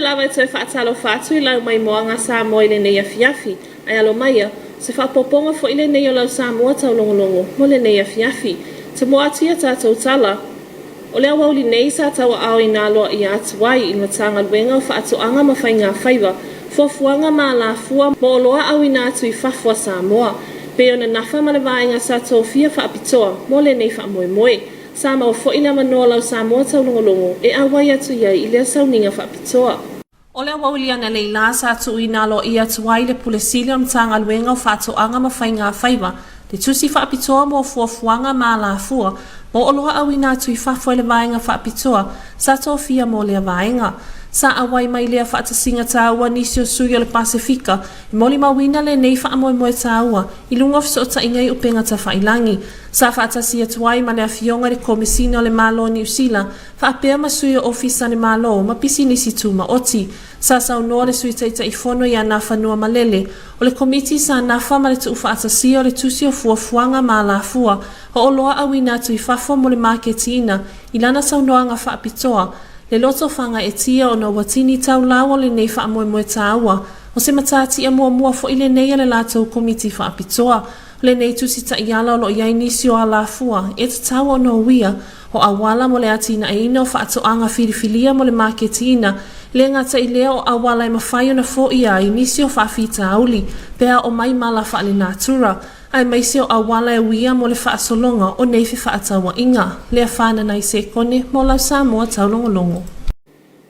lava e toi whaatalo whaatu I lau mai moanga Samoa I le nei afiafi. Ai alo maia, se whapoponga fo I le nei o lau Samoa taulongolongo, mo le nei afiafi. Te moa atia tātou tala. O lea wauli nei sa tawa ao I nā loa I atuai I matanga luenga o whaatoanga ma whainga whaiva. Fofuanga ma la fua mo loa au I nā atu I whafua Samoa. Pe ona nafa ma le vaenga sa tofia whaapitoa, mo le nei wha moe moe. Sa mau fo I le manoa lau Samoa taulongolongo e awai atu iai I lea sauninga whaapitoa. O lea wauli ana le ila sa atu I nā loa I atuai le pulesili o matanga luenga o whaatoanga ma whainga whaiva. Le tusi whaapitoa mo fuafuanga ma la fua. Mo oloha au I nā tui whafua le vaenga whaapitoa, sa tofia mo lea vaenga. Sa awai mai lea whaatasinga tāua nisi o sui o le Pasifika, I moli mawina le nei whaamoe moe tāua, I lunga fiso o taingai upenga ta whailangi. Sa whaatasi atuai ma lea fionga le komisina o le malo New Zealand, whaapea ma sui o ofisa le malo, ma pisi nisi tūma oti. Sa saunoa le sui taita I fono I ana whanua malele, o le komiti sa nafa ma le tu whaatasi o le tusi o fuafuanga ma la fua, ho o loa au I nā tui whafua mo le marketina, I lana saunoa nga whaapitoa, le loto whanga e tia o na watini tau lawa le nei wha moe moe tāua. O se matati a mua fo I le nei le lātou komiti wha apitoa. Le nei tusi ta iala o lo iai nisi o a la fua. E te taua o no wia. O awala mo le atina e ina o wha ato anga whirifilia mo le marketina. Le ngata I lea o awala e mawhai o na fo ia I nisi o wha fita auli. Pea o mai mala wha le natura. Ai maisi o awala e wia mo le whaasolonga o nei whaatawa inga. Lea whana nai se kone mo lau Samoa taulongolongo.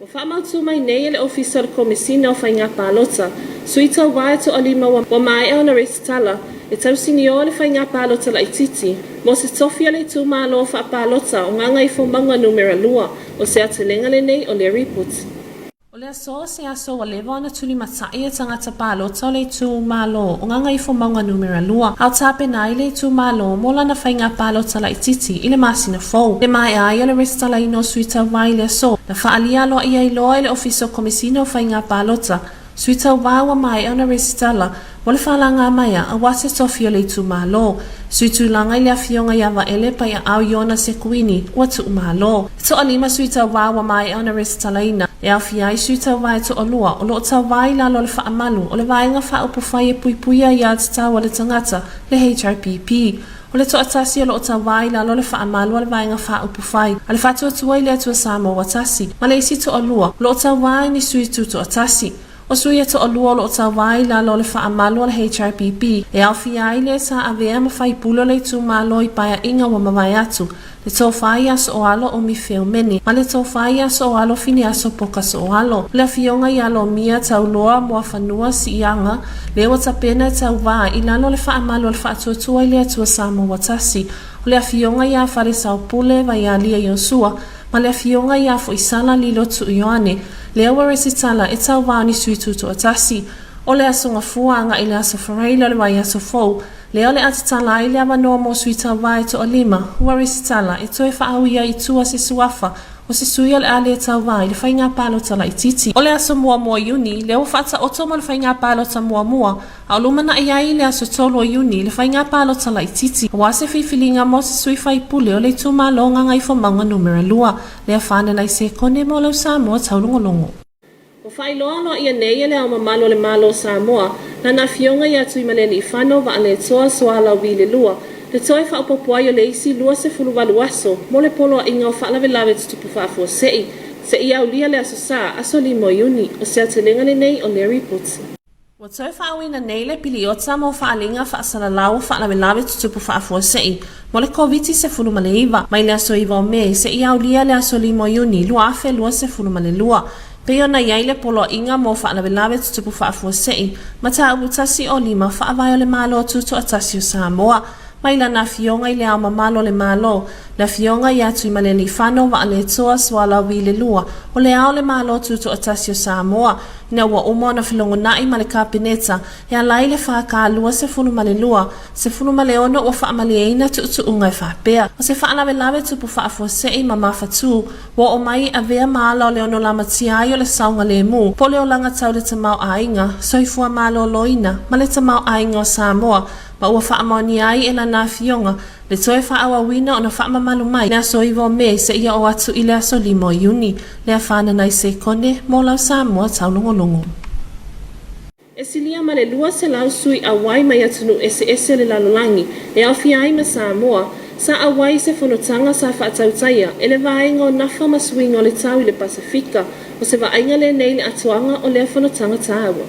O whamautu mai nei le ofisa le komisina o whainga pālota. Sui tau wae to alima wa mai e ona resitala. E tau sini o le whainga pālota la ititi. Mo se tofia le tū mālo wha pālota o nganga I whomanga numera lua. O se atelenga le nei o le report. O lea soa se aso wa lewa ana tuli matai e tangata pālota o le tū mālo o nganga I whomanga numera lua. Au tape nai le tū mālo mo lana whainga pālota la ititi I le masina fau. Le mai ai le resitala ino suita wai le so. Na whaalia loa ia I loa le ofiso komisina o whainga pālota. Suita wawa mai ana resitala. Wale whalanga maia a wase tofio le tū mālo. Suitu langa I le awhionga iawa ele pa ia au iona se kuini ua tū mālo. To alima suita wawa mai ana resitala ina. E awhiai suita wai to olua o loo tau wai lalo le whaamalu o le waenga whaupu whai e puipuia ia te tawa le tangata le HRPP. O le to atasi o loo tau wai lalo le whaamalu o le waenga whaupu whai. A le whatua tuai le atua Samoa atasi. Ma le isi to olua loo tau wai ni suitu to atasi. O sui e to olua lo ta wai la lo le whaamalu le HRPP. E awhiai le sa avea ma whai pulo le tu malo I paia inga wa mawai atu. Le tō whai aso o alo o mi whio meni. Ma le tō whai aso o alo fini aso poka so o alo. Le whionga I alo mia tau loa mua whanua si ianga. Le wa ta pena tau wai I lalo le whaamalu le whaatuatua I le atua Samoa watasi. O le whionga I a whare sao pule vai a lia Yosua. Ma le whionga I a fo isala li lotu Ioane. Le awa resitala e tau wani suitu to atasi. O le asonga fuanga I le aso whareila le wai aso fau. Le ole atatala I le awanoa mo suita wai to alima. Ua resitala e toe whaauia I tua se suafa. O se suia le ale e tau wai le whainga pālota la I titi. O le aso mua mua Iuni, le o whata oto mo le whainga pālota mua mua. A lumana I ai le aso tolo Iuni, le whainga pālota la I titi. Wa se whiwhilinga mo se sui whai pule o le tuma longa ngai whamanga numera lua. Le a whane lai se kone mo lau Samoa taulongolongo. O whai loa loa ia nei le au mamalo le malo Samoa, na na fionga ia tui maleni I whano wa ale toa soala wile lua. Le toe whaupopua o le isi lua se fuluwalu aso, mo le polo a inga o whaalawe lawe tutupu whaafua sei. Se ia ulia le aso sa, aso li mo Iuni, o se atelenga le nei o le report. Wa toe whaawina nei le piliota mo whaalinga whaasala lau whaalawe lawe tutupu whaafua sei. Mo le Komiti se fulumale iwa, mai le aso iwa o me, se ia ulia le aso li mo Iuni, lua afe lua se fulumale lua. Peo na iai le polo inga mo whaalawe lawe tutupu whaafua sei, ma ta utasi o lima whaawai o le malo tutu atasi o Samoa. Mai la na fionga I le au mamalo le malo. La fionga I atu I maleni whano wa ale toa swala wile lua. O le au le malo tutu atasi o Samoa. Ina wa umo na filongo nai ma le kabineta. E alai le whaka lua se funu male lua. Se funu male ono o wha male eina tutu ungai whapea. O se whaalawe lawe tupu whaafua sei ma mawhatu. Wa o mai a vea maala o le ono lama tiai o le saunga le mu. Po le o langa tau le tamau ainga. Soifua malo loina. Ma le tamau ainga o Samoa. ma ua whaamoni ai e lana fionga le toe whaawawina o na whaamamalu mai na soivo me se ia o atu i le aso limo iuni le a whananai se kone mo lau Samoa Taulogologo. E silia ma le lua se lau sui a wai mai atunu ese le lalolangi e awhi ai ma Samoa sa a wai se whanotanga sa whaatautaia e le vaenga o nafa ma swinga o le tau i le Pasifika o se vaenga le nei le atuanga o le whanotanga tāua.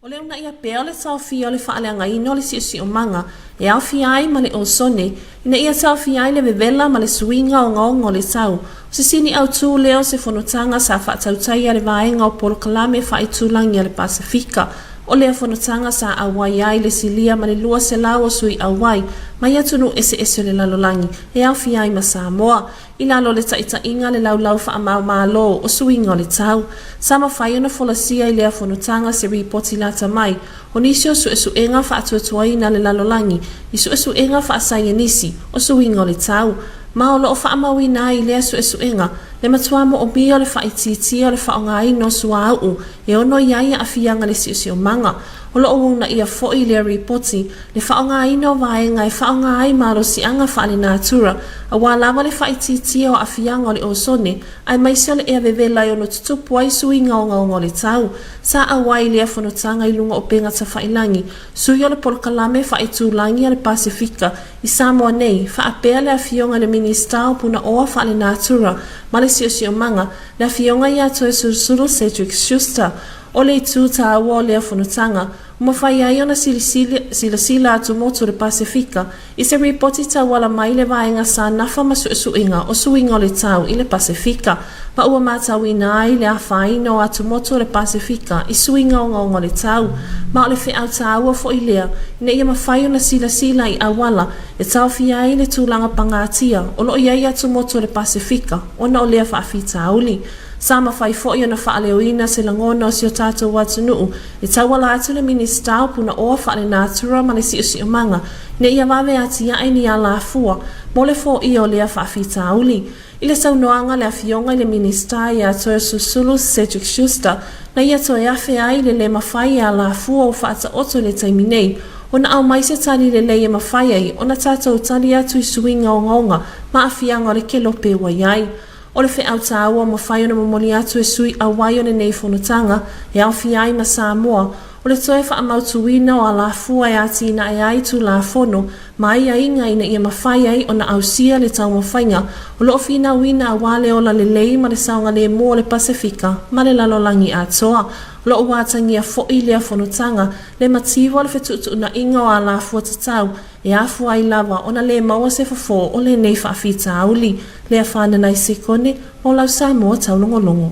O le una ia pea le tau fia o le whaaleanga ino le si o manga e awhi ai ma le o sone ina ia tau fia ai le vevela ma le swinga o ngaongo le tau o se sini au tū leo se whanotanga sa whaatautaia le vaenga o polokalame whaitulangi a le Pasifika o le whanotanga sa awai ai le silia ma le lua se lau o sui awai mai atunu ese le lalolangi e awhi ai ma Samoa i lalo le taita inga le lau whaamau malo o suinga o le tau. Sama whai ona folasia i lea whanotanga se ripoti lata mai o nisio su enga whaatuatuaina le lalolangi i su enga whaasaya nisi o suinga o le tau. Ma o loo whaamawina i lea su enga le matuamo o mia o le whaititi o le whaongai no sua au e ono iaia a fianga le si o manga. O loo wuna ia foi le ripoti le whaongai no vaenga e whaongai maro si anga whaale natura a walawa le whaititi o a fianga o le osone ai maisio le ea vevela i ono tutupu ai suinga o ngaongo le tau. Sa awai lea whanotanga i lunga o penga ta whailangi sui o le polokalame whaitulangi a le Pasifika i Samoa nei whaapea le a fionga le minista o puna oa whaale natura ma le si o manga le a fionga i ato e surusuru Cedric Schuster o le tu ta awa le whanotanga o mawhai ai ona sila atu motu le Pasifika i se ripoti ta wala mai le vaenga sa nafa ma suinga o suinga o le tau i le Pasifika pa ua matawina ai le a whaino atu motu le Pasifika i suinga o ngaongo le tau ma o le whi au ta awa fo i lea ina ia mawhai ona sila i awala e tau fi ai le tūlanga pangatia o lo iai atu motu le Pasifika ona o lea whaafi tauli. Sama fai fo i ona whaaleuina se langona o si o tātou watunuu e tawala atu le minista o puna oa whaale natura ma le si o manga ina ia wawe ati ia ni a la fua mo le fo i o lea whaafi tauli. I le saunoanga le afionga i le minista i a toe susulu Cedric Schuster na ia toe afe ai le mawhai a la fua o whaata oto le taiminei o na au mai se tali le leia mawhai ai o na tātou tali atu i suinga o ngaonga ma afianga o le kelope waiai. O le whi au tāua ma whai ona mamoni atu e sui a wai o nei whanotanga e au fi ai ma Samoa o le toe wha amautuina o a la fua e ati ina e ai tu la fono ma ia inga ina ia mawhai ai o na ausia le tau mawhainga o lo fina wina a wale o la le lei ma le saunga le mo le Pasifika ma le lalolangi atoa lo o watangia fo i lea whanotanga le matiwa le whetutu na inga o a la fua tatau e afu ai lava ona le maua se fafo o le nei whaafita auli le a whananai se kone o lau Samoa Taulogologo.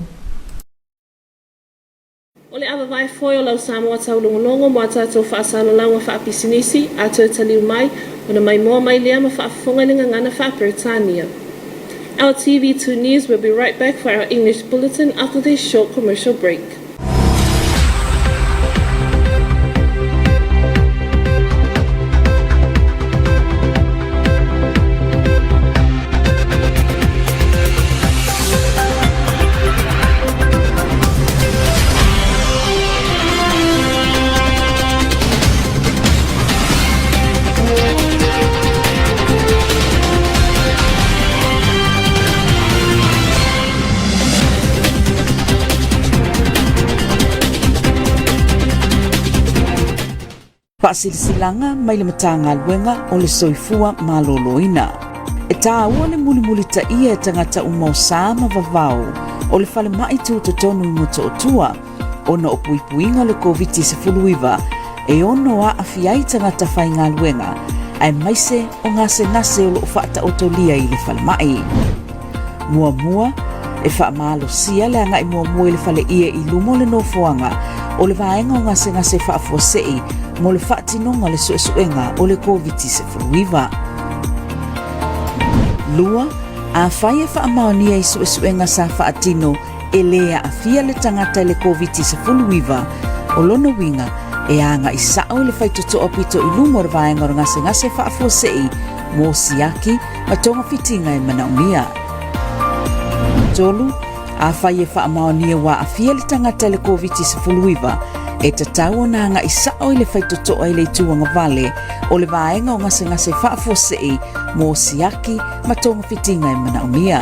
O le awa vai foi o lau Samoa Taulogologo mo a tātou whaasalolau a whaapisinisi a tau taliu mai o na mai moa mai lea ma whaafonga le ngangana whaaperitania. Our TV2 News will be right back for our English bulletin after this short commercial break. Pasilsilanga mai le matanga luenga o le soifua maloloina. E tāua le muli ta ia e tangata umau sama vavau o le whale mai tūtotonu i moto o tua o na opuipuinga le COVID-19 e ono a awhiai tangata whainga luenga ai maise o ngase nase o lo whaata otolia i le whale mai. Mua e whaamalo sia le anga i mua i le whale ia i lumo le nofoanga o le vaenga o ngase whaafuasei mo le whaatinonga le suesuenga o le COVID-19. Lua, a whai e whaamaonia i suesuenga sa whaatino e lea a fia le tangata le COVID-19 o lono winga e anga i sao le whaitoto opito i lumo le vaenga o ngase whaafuasei mo siaki ma tonga fitinga e manaunia. Tolu, a whai e whaamaonia wa a fia le tangata le COVID-19 E te tau na nga isa o le whaitotoa i le tuanga vale o le vaenga o ngase whaafosei mō siaki ma tonga whitinga i mana umia.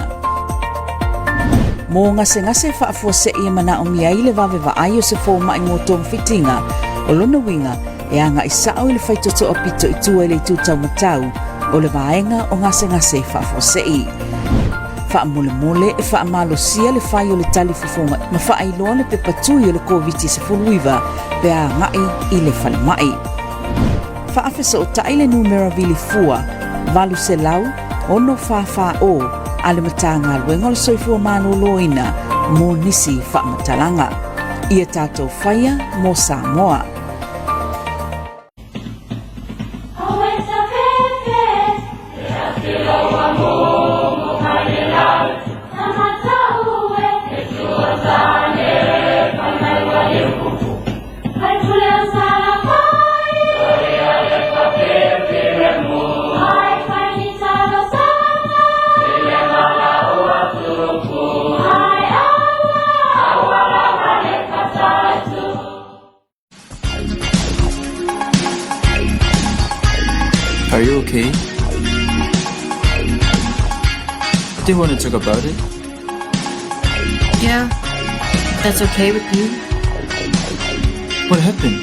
Mō ngase whaafosei i mana umia i le vave vaai o se fōma i mō tonga whitinga o lona winga e anga isa o le whaitotoa pito i tua i le tūtau matau o le vaenga o ngase whaafosei. Whaamole e whaamalosia le whai o le tali fufonga ma whaailoa le pepatui o le COVID-19 pe a ngai i le whalemai. Whaafesa o taile numera vili fua, valu se lau, ono whawha o, ale matanga luenga le soifua maloloina, mō nisi whaamatalanga. Ia tātou whaia mō Samoa. Are you okay? Do you want to talk about it? Yeah, that's okay with you. What happened?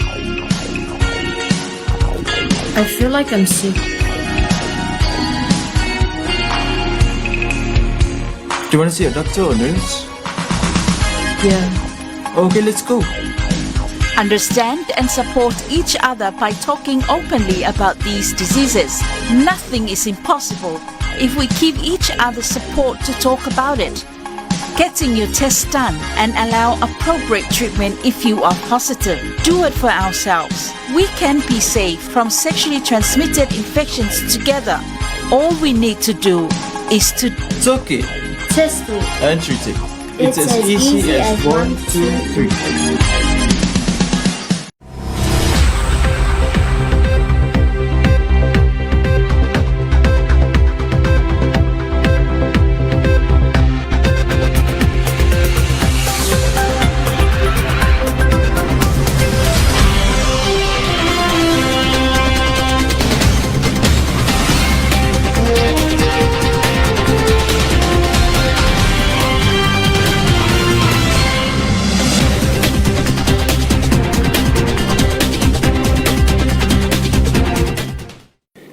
I feel like I'm sick. Do you want to see a doctor or nurse? Yeah. Okay, let's go. Understand and support each other by talking openly about these diseases. Nothing is impossible if we give each other support to talk about it. Getting your test done and allow appropriate treatment if you are positive. Do it for ourselves. We can be safe from sexually transmitted infections together. All we need to do is to Talk it Test it. and treat it. It's as easy as 1, 2, 3.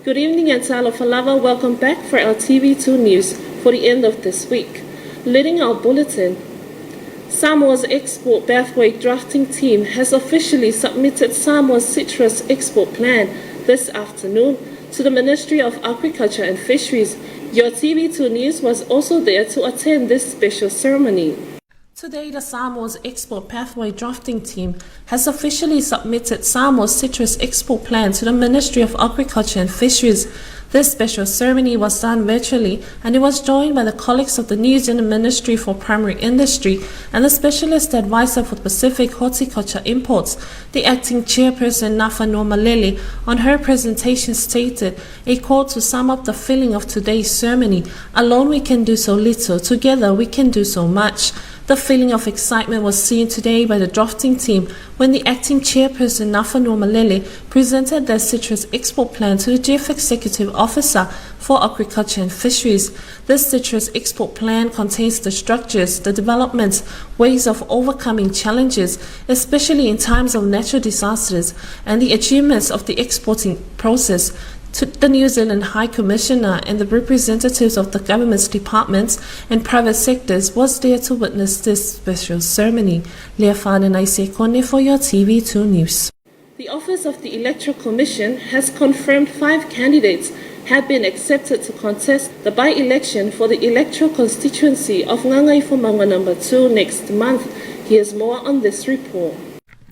Good evening and Talo Falava. Welcome back for our TV2 news for the end of this week. Leading our bulletin, Samoa's export pathway drafting team has officially submitted Samoa's citrus export plan this afternoon to the Ministry of Agriculture and Fisheries. Your TV2 news was also there to attend this special ceremony. Today, the Samoa's export pathway drafting team has officially submitted Samoa's citrus export plan to the Ministry of Agriculture and Fisheries. This special ceremony was done virtually, and it was joined by the colleagues of the New Zealand Ministry for Primary Industry and the Specialist Advisor for Pacific Horticulture Imports. The acting chairperson, Nafa Normalele, on her presentation stated, a quote to sum up the feeling of today's ceremony: alone we can do so little, together we can do so much. The feeling of excitement was seen today by the drafting team when the acting chairperson, Nafa Normalele, presented their citrus export plan to the Chief Executive Officer for Agriculture and Fisheries. This citrus export plan contains the structures, the developments, ways of overcoming challenges, especially in times of natural disasters, and the achievements of the exporting process. The New Zealand High Commissioner and the representatives of the government's departments and private sectors was there to witness this special ceremony. Lea Whanenai Sekone for your TV2 News. The Office of the Electoral Commission has confirmed 5 candidates have been accepted to contest the by-election for the electoral constituency of Ngangai Fomanga No. 2 next month. Here's more on this report.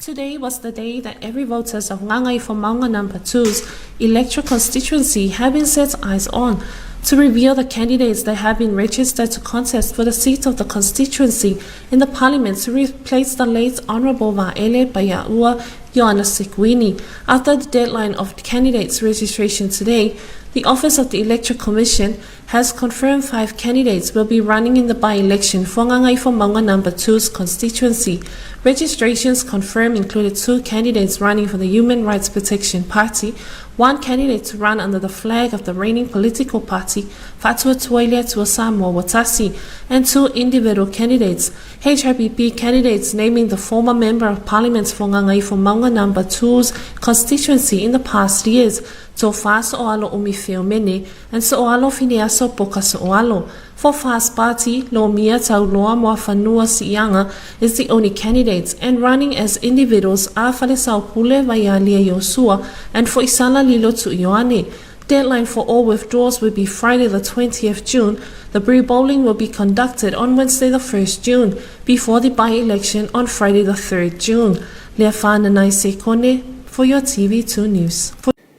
Today was the day that every voters of Ngangai Fomanga No. 2's electoral constituency have been set eyes on to reveal the candidates that have been registered to contest for the seat of the constituency in the parliament to replace the late Honourable Vaele Payaua Ioana Sikwini. After the deadline of candidates registration today, The Office of the Electoral Commission has confirmed 5 candidates will be running in the by-election for Ngangai Fomaunga No. 2's constituency. Registrations confirmed included 2 candidates running for the Human Rights Protection Party, 1 candidate to run under the flag of the reigning political party, Fatua Tuaila Tua Samoa Watasi, and 2 individual candidates. HRPP candidates naming the former Member of Parliament for Ngangai Fomaunga No. 2's constituency in the past years, So fast oalo umi feomene, and so oalo fineaso poka so oalo. For Fast Party, Lomia Tauloa Moafanua Sianga is the only candidates, and running as individuals are Falesau Pule Vayalia Yosua and for Isala Lilo to Ioane. Deadline for all withdrawals will be Friday the 20th June. The pre-bowling will be conducted on Wednesday the 1st June, before the by-election on Friday the 3rd June. Leafana Naise Kone for your TV2 News.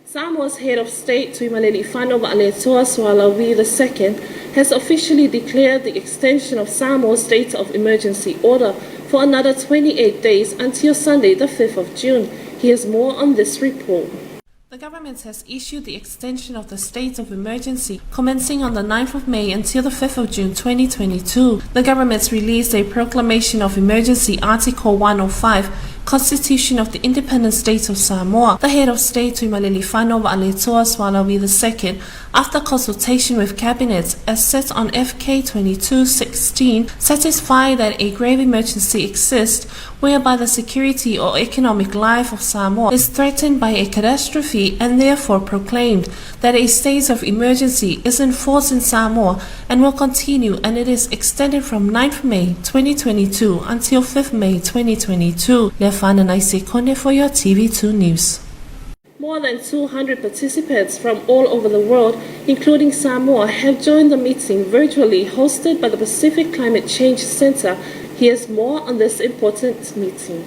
Samoa's head of state, Tuimaleli Whanau Va'aletoa Soalawi II, has officially declared the extension of Samoa's state of emergency order for another 28 days until Sunday the 5th of June. Here's more on this report. The government has issued the extension of the state of emergency commencing on the 9th of May until the 5th of June 2022. The government released a proclamation of emergency Article 105, Constitution of the Independent State of Samoa. The head of state, Tuimaleli Whanau Va'aletoa Soalawi II, after consultation with cabinet as set on FK 2216, satisfied that a grave emergency exists whereby the security or economic life of Samoa is threatened by a catastrophe, and therefore proclaimed that a state of emergency is in force in Samoa and will continue, and it is extended from 9th May 2022 until 5th May 2022. Lefana Naise Kone for your TV2 News. More than 200 participants from all over the world, including Samoa, have joined the meeting virtually hosted by the Pacific Climate Change Center. Here's more on this important meeting.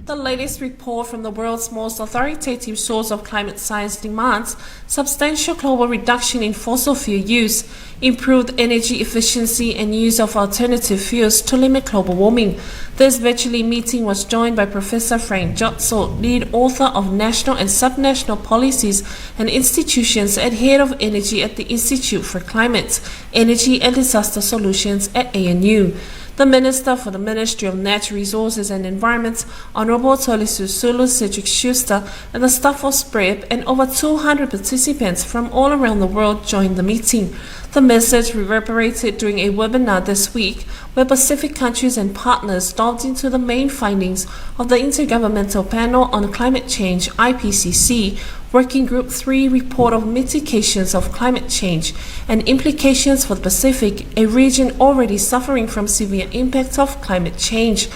The latest report from the world's most authoritative source of climate science demands substantial global reduction in fossil fuel use, improved energy efficiency, and use of alternative fuels to limit global warming. This virtual meeting was joined by Professor Frank Jotso, lead author of National and Subnational Policies and Institutions and Head of Energy at the Institute for Climate, Energy and Disaster Solutions at ANU. The Minister for the Ministry of Natural Resources and Environment, Honorable Taulogologo Cedric Schuster, and the staff of SPREP, and over 200 participants from all around the world joined the meeting. The message reverberated during a webinar this week, where Pacific countries and partners delved into the main findings of the Intergovernmental Panel on Climate Change (IPCC) Working Group 3 report of mitigations of climate change and implications for the Pacific, a region already suffering from severe impacts of climate change.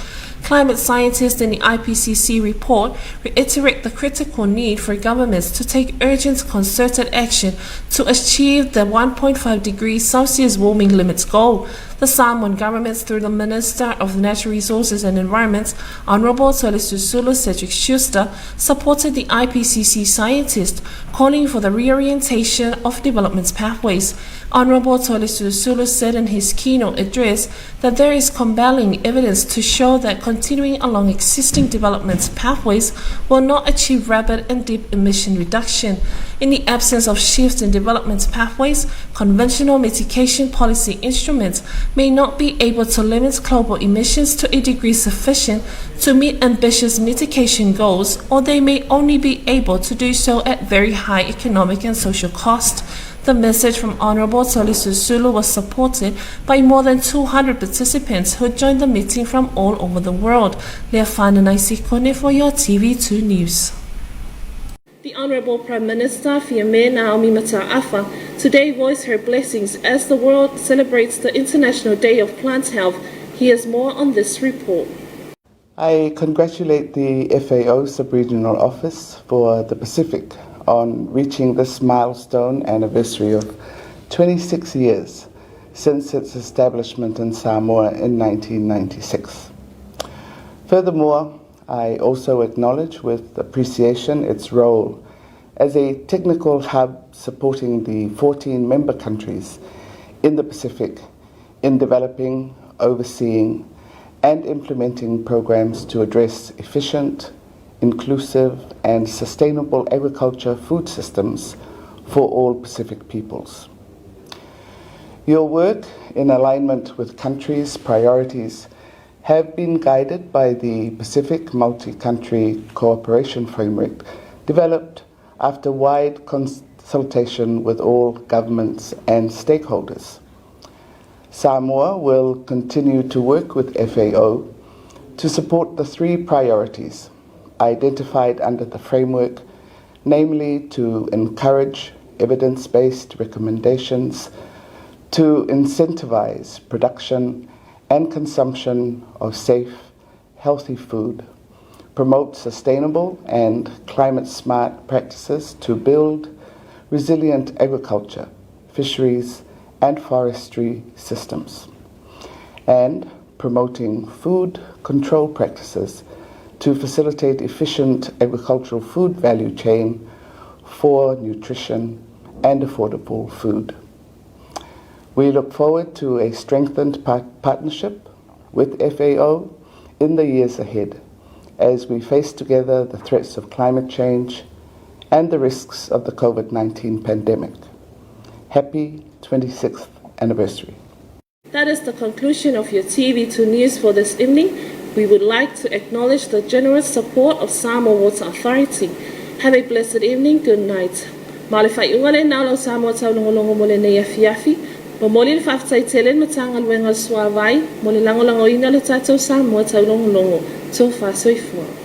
Climate scientists in the IPCC report reiterate the critical need for governments to take urgent concerted action to achieve the 1.5 degrees Celsius warming limits goal. The Samoan government, through the Minister of Natural Resources and Environment, Honorable Taulogologo Cedric Schuster, supported the IPCC scientists, calling for the reorientation of development pathways. Honorable Taulogologo said in his keynote address that there is compelling evidence to show that continuing along existing development pathways will not achieve rapid and deep emission reduction. In the absence of shifts in development pathways, conventional mitigation policy instruments may not be able to limit global emissions to a degree sufficient to meet ambitious mitigation goals, or they may only be able to do so at very high economic and social cost. The message from Honorable Taulogologo was supported by more than 200 participants who joined the meeting from all over the world. Leafana Naise Kone for your TV2 News. The Honorable Prime Minister Fiame Naomi Mata'afa today voiced her blessings as the world celebrates the International Day of Plant Health. Here's more on this report. I congratulate the FAO Sub-Regional Office for the Pacific on reaching this milestone anniversary of 26 years since its establishment in Samoa in 1996. Furthermore, I also acknowledge with appreciation its role as a technical hub supporting the 14 member countries in the Pacific in developing, overseeing, and implementing programs to address efficient, inclusive, and sustainable agriculture food systems for all Pacific peoples. Your work in alignment with countries' priorities have been guided by the Pacific Multi-Country Cooperation Framework developed after wide consultation with all governments and stakeholders. Samoa will continue to work with FAO to support the three priorities identified under the framework, namely to encourage evidence-based recommendations, to incentivize production and consumption of safe, healthy food, promote sustainable and climate-smart practices to build resilient agriculture, fisheries, and forestry systems, and promoting food control practices to facilitate efficient agricultural food value chain for nutrition and affordable food. We look forward to a strengthened partnership with FAO in the years ahead as we face together the threats of climate change and the risks of the COVID-19 pandemic. Happy 26th anniversary. That is the conclusion of your TV2 news for this evening. We would like to acknowledge the generous support of Samoa Water Authority. Have a blessed evening. Good night. Malifai ungale nalo Samoa Taulogologo mole nei afiafi. Moli whaftai tele matanga luenga suavai, moli langolango ina le tatou Samoa Taulogologo. Tō wha soifua.